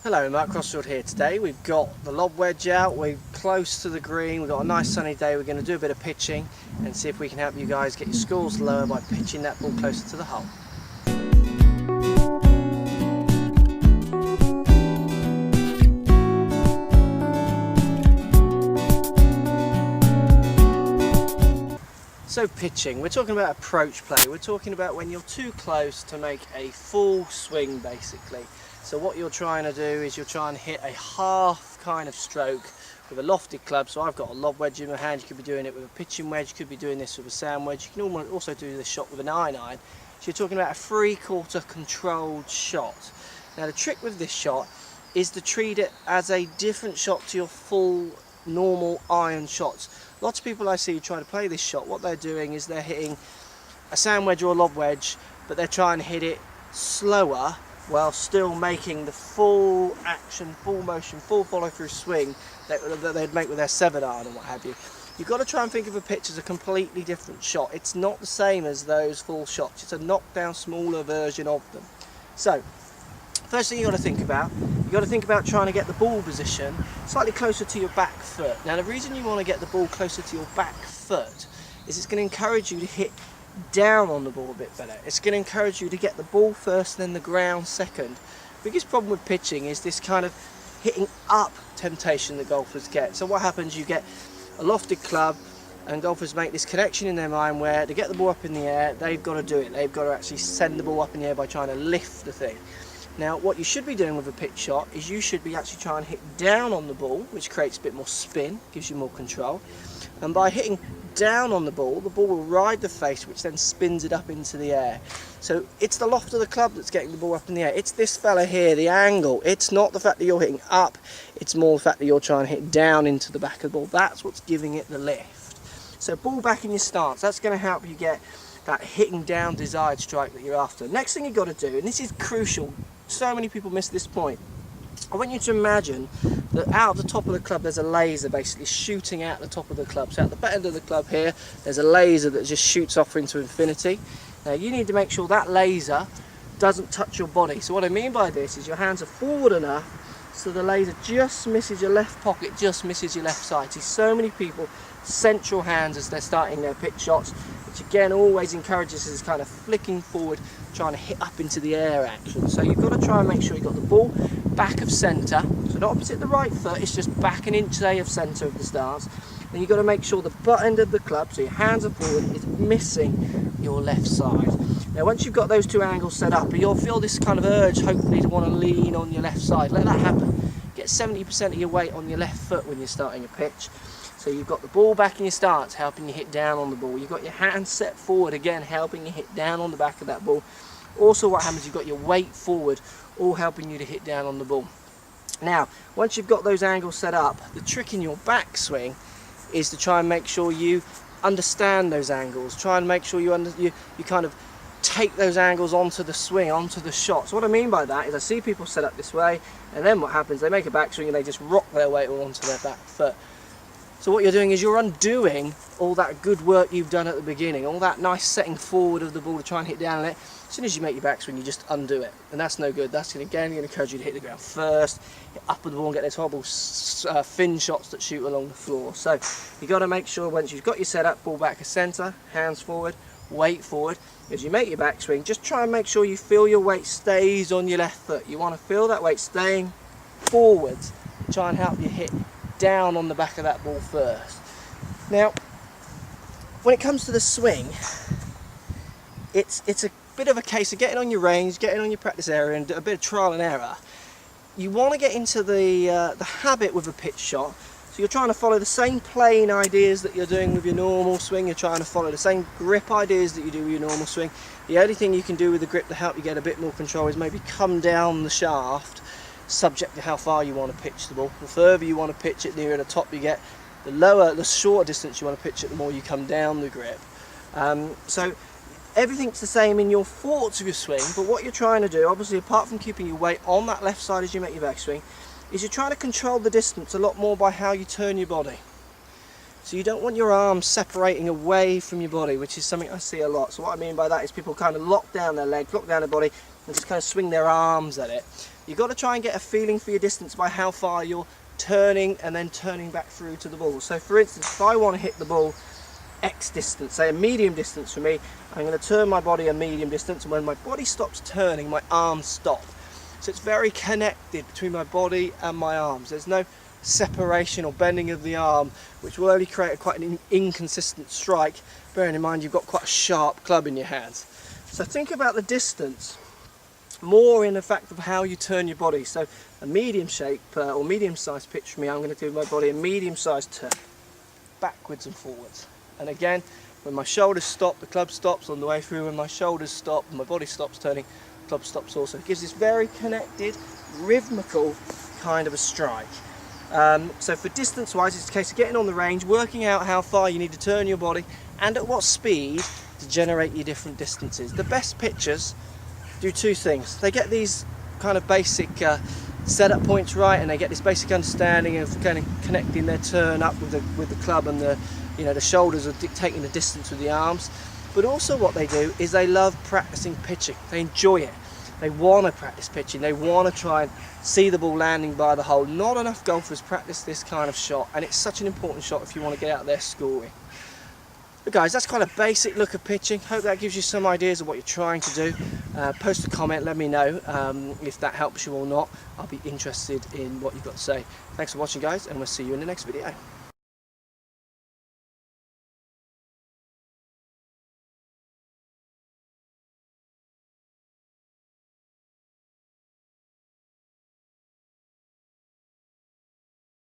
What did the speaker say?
Hello, Mark Crossfield here. Today we've got the lob wedge out, we're close to the green, we've got a nice sunny day, we're going to do a bit of pitching and see if we can help you guys get your scores lower by pitching that ball closer to the hole. So pitching, we're talking about approach play, we're talking about when you're too close to make a full swing basically. So what you're trying to do is you're trying to hit a half kind of stroke with a lofted club. So I've got a lob wedge in my hand, you could be doing it with a pitching wedge, you could be doing this with a sand wedge, you can also do this shot with an iron. So you're talking about a 3/4 controlled shot. Now the trick with this shot is to treat it as a different shot to your full normal iron shots. Lots of people I see try to play this shot, what they're doing is they're hitting a sand wedge or a lob wedge, but they're trying to hit it slower while still making the full action, full motion, full follow through swing that they'd make with their 7-iron and what have you. You've got to try and think of a pitch as a completely different shot. It's not the same as those full shots, it's a knockdown, smaller version of them. So first thing you've got to think about, trying to get the ball position slightly closer to your back foot. Now the reason you want to get the ball closer to your back foot is it's going to encourage you to hit down on the ball a bit better. It's going to encourage you to get the ball first and then the ground second. The biggest problem with pitching is this kind of hitting up temptation that golfers get. So what happens, you get a lofted club and golfers make this connection in their mind where to get the ball up in the air, they've got to do it. They've got to actually send the ball up in the air by trying to lift the thing. Now what you should be doing with a pitch shot is you should be actually trying to hit down on the ball, which creates a bit more spin, gives you more control. And by hitting down on the ball will ride the face, which then spins it up into the air. So it's the loft of the club that's getting the ball up in the air. It's this fella here, the angle. It's not the fact that you're hitting up, it's more the fact that you're trying to hit down into the back of the ball. That's what's giving it the lift. So ball back in your stance, that's going to help you get that hitting down desired strike that you're after. Next thing you've got to do, and this is crucial, so many people miss this point. I want you to imagine that out of the top of the club there's a laser basically shooting out the top of the club. So at the back end of the club here there's a laser that just shoots off into infinity. Now you need to make sure that laser doesn't touch your body. So what I mean by this is your hands are forward enough so the laser just misses your left pocket, just misses your left side. See, so many people central hands as they're starting their pitch shots, which again always encourages this kind of flicking forward, trying to hit up into the air action. So you've got to try and make sure you've got the ball back of centre, so not opposite the right foot, it's just back an inch say of centre of the stance. Then you've got to make sure the butt end of the club, so your hands are forward, is missing your left side. Now once you've got those two angles set up, you'll feel this kind of urge hopefully to want to lean on your left side. Let that happen. Get 70% of your weight on your left foot when you're starting a pitch. So you've got the ball back in your stance, helping you hit down on the ball. You've got your hands set forward, again helping you hit down on the back of that ball. Also what happens, you've got your weight forward, all helping you to hit down on the ball. Now, once you've got those angles set up, the trick in your backswing is to try and make sure you understand those angles. Try and make sure you kind of take those angles onto the swing, onto the shot. So what I mean by that is I see people set up this way, and then what happens, they make a backswing and they just rock their weight all onto their back foot. So what you're doing is you're undoing all that good work you've done at the beginning, all that nice setting forward of the ball to try and hit down on it. As soon as you make your backswing, you just undo it, and that's no good. That's going to encourage you to hit the ground first, hit up with the ball and get those horrible fin shots that shoot along the floor. So you've got to make sure once you've got your setup, ball back of centre, hands forward, weight forward. As you make your backswing, just try and make sure you feel your weight stays on your left foot. You want to feel that weight staying forwards, try and help you hit down on the back of that ball first. Now, when it comes to the swing, it's a bit of a case of getting on your range, getting on your practice area, and a bit of trial and error. You want to get into the habit with a pitch shot. So you're trying to follow the same plane ideas that you're doing with your normal swing. You're trying to follow the same grip ideas that you do with your normal swing. The only thing you can do with the grip to help you get a bit more control is maybe come down the shaft, subject to how far you want to pitch the ball. The further you want to pitch it, nearer the top you get. The shorter distance you want to pitch it, the more you come down the grip. So everything's the same in your thoughts of your swing, but what you're trying to do, obviously apart from keeping your weight on that left side as you make your backswing, is you're trying to control the distance a lot more by how you turn your body. So you don't want your arms separating away from your body, which is something I see a lot. So what I mean by that is people kind of lock down their legs, lock down their body, and just kind of swing their arms at it. You've got to try and get a feeling for your distance by how far you're turning and then turning back through to the ball. So for instance, if I want to hit the ball X distance, say a medium distance for me, I'm going to turn my body a medium distance, and when my body stops turning, my arms stop. So it's very connected between my body and my arms. There's no separation or bending of the arm, which will only create quite an inconsistent strike, bearing in mind you've got quite a sharp club in your hands. So think about the distance more in the fact of how you turn your body. So a medium shape or medium sized pitch for me, I'm going to do my body a medium sized turn, backwards and forwards. And again, when my shoulders stop, the club stops on the way through. When my shoulders stop and my body stops turning, the club stops also. It gives this very connected, rhythmical kind of a strike. So for distance wise, it's a case of getting on the range, working out how far you need to turn your body and at what speed to generate your different distances. The best pitchers do two things. They get these kind of basic setup points right, and they get this basic understanding of kind of connecting their turn up with the club, and the shoulders are dictating the distance with the arms. But also what they do is they love practicing pitching. They enjoy it. They want to practice pitching. They want to try and see the ball landing by the hole. Not enough golfers practice this kind of shot, and it's such an important shot if you want to get out there scoring. But guys, that's kind of basic look at pitching. Hope that gives you some ideas of what you're trying to do. Post a comment, let me know if that helps you or not. I'll be interested in what you've got to say. Thanks for watching, guys, and we'll see you in the next video.